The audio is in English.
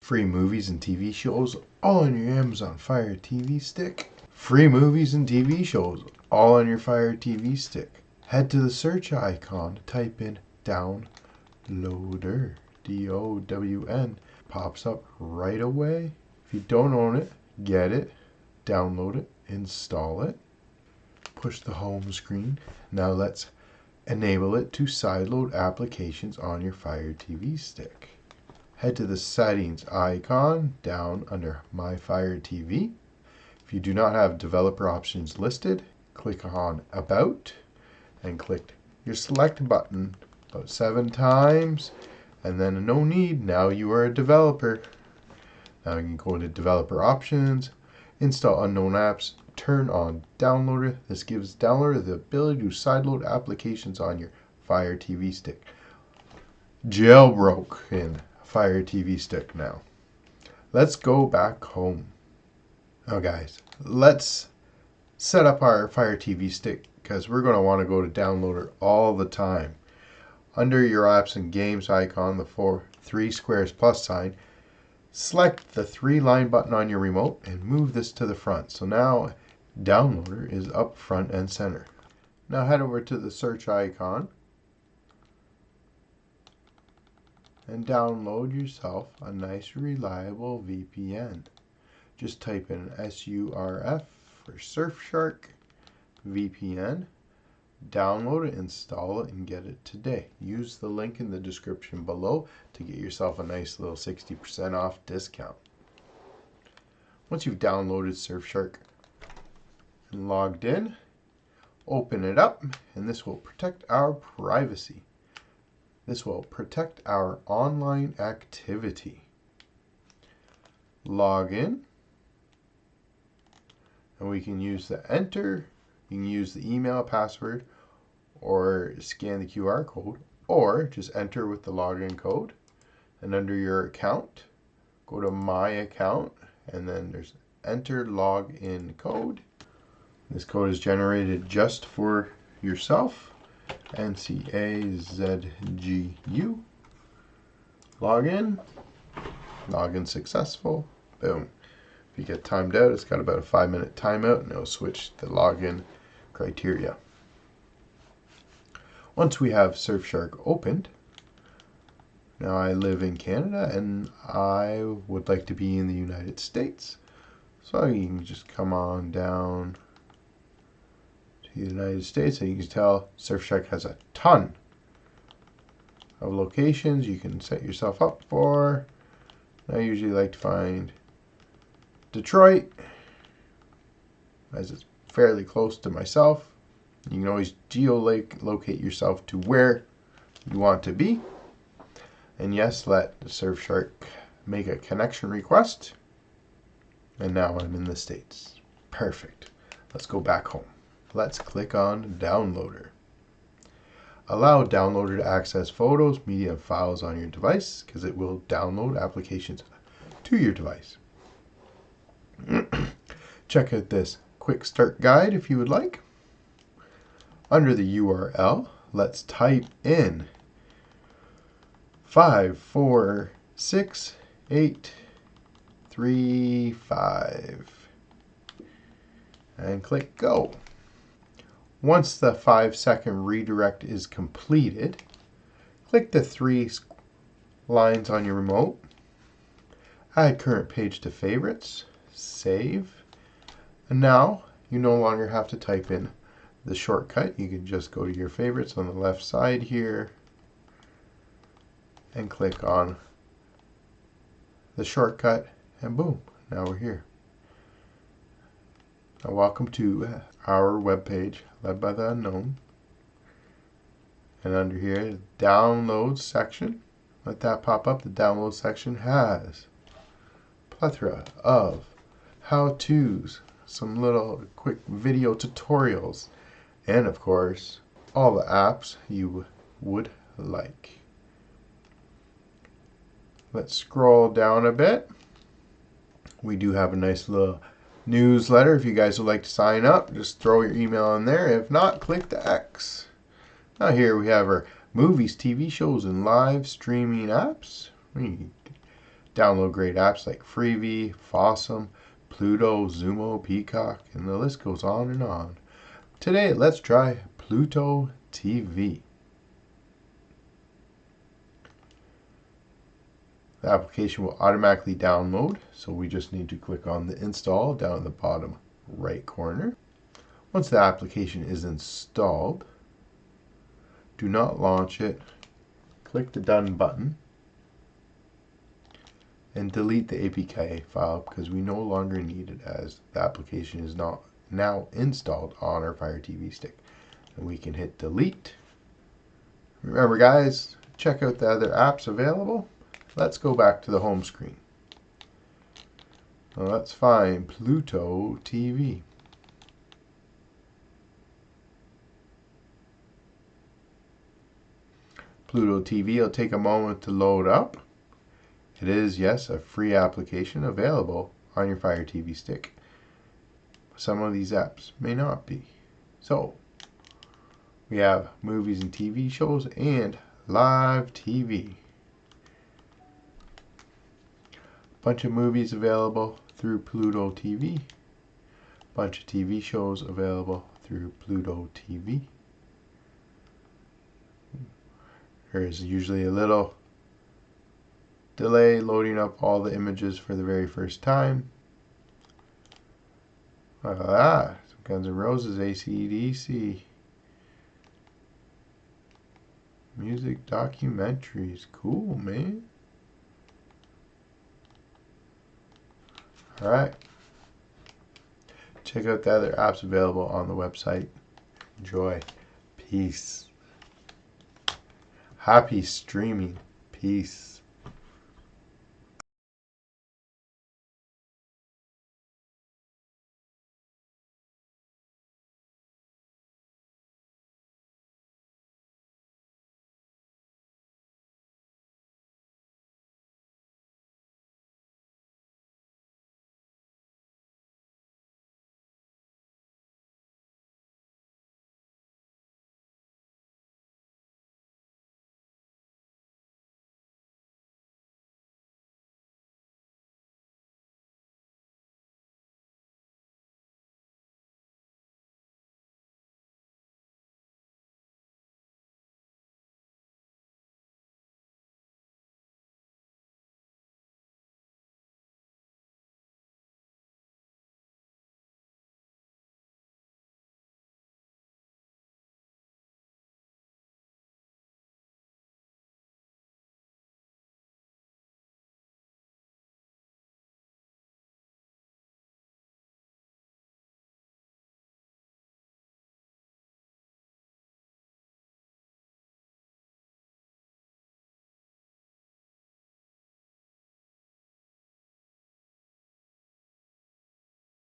Free movies and TV shows all on your Amazon Fire TV stick. Free movies and TV shows all on your Fire TV stick. Head to the search icon, type in Downloader, D-O-W-N. Pops up right away. If you don't own it, get it, download it, install it. Push the home screen. Now let's enable it to sideload applications on your Fire TV stick. Head to the settings icon down under My Fire TV. If you do not have developer options listed, click on About and click your select button about 7 times, and then no need, now you are a developer. Now you can go into developer options, install unknown apps, turn on Downloader. This gives Downloader the ability to sideload applications on your Fire TV stick. Jailbroke in Fire TV stick now. Let's go back home. Now guys, let's set up our Fire TV stick because we're going to want to go to Downloader all the time. Under your apps and games icon, the 3 squares plus sign, select the 3-line button on your remote and move this to the front. So now Downloader is up front and center. Now head over to the search icon and download yourself a nice reliable VPN. Just type in SURF for Surfshark VPN. Download it, install it, and get it today. Use the link in the description below to get yourself a nice little 60% off discount. Once you've downloaded Surfshark and logged in, open it up, and this will protect our privacy. This will protect our online activity. Log in, and we can use the enter, you can use the email password, or scan the QR code, or just enter with the login code. And under your account, go to My Account, and then there's enter login code. This code is generated just for yourself. NCAZGU. Login. Login successful. Boom. If you get timed out, it's got about a 5-minute timeout, and it'll switch the login criteria. Once we have Surfshark opened, now I live in Canada and I would like to be in the United States. So you can just come on down to the United States, and you can tell Surfshark has a ton of locations you can set yourself up for. I usually like to find Detroit, as it's fairly close to myself. You can always geolocate yourself to where you want to be. And yes, let the Surfshark make a connection request. And now I'm in the States. Perfect. Let's go back home. Let's click on Downloader. Allow Downloader to access photos, media, and files on your device because it will download applications to your device. Check out this quick start guide if you would like. Under the URL, let's type in 546-835 and click go. Once the 5-second redirect is completed, click the 3 lines on your remote, add current page to favorites, save, and now you no longer have to type in the shortcut. You can just go to your favorites on the left side here and click on the shortcut, and boom, now we're here. Now welcome to our web page, Led by the Unknown. And under here, the downloads section. Let that pop up. The download section has a plethora of how-tos, some little quick video tutorials, and of course, all the apps you would like. Let's scroll down a bit. We do have a nice little newsletter. If you guys would like to sign up, just throw your email in there. If not, click the X. Now here we have our movies, TV shows, and live streaming apps. We Download great apps like Freevee, Fossum, Pluto, Zumo, Peacock, and the list goes on and on. Today, let's try Pluto TV. The application will automatically download, so we just need to click on the install down in the bottom right corner. Once the application is installed, do not launch it. Click the Done button and delete the APK file because we no longer need it as the application is now installed on our Fire TV stick. And we can hit delete. Remember guys, check out the other apps available. Let's go back to the home screen. Now let's find Pluto TV. Pluto TV will take a moment to load up. It is, yes, a free application available on your Fire TV stick. Some of these apps may not be. So, we have movies and TV shows and live TV. Bunch of movies available through Pluto TV. Bunch of TV shows available through Pluto TV. There is usually a little delay loading up all the images for the very first time. Look at that. Some Guns N' Roses, AC/DC. Music documentaries. Cool, man. Alright. Check out the other apps available on the website. Enjoy. Peace. Happy streaming. Peace.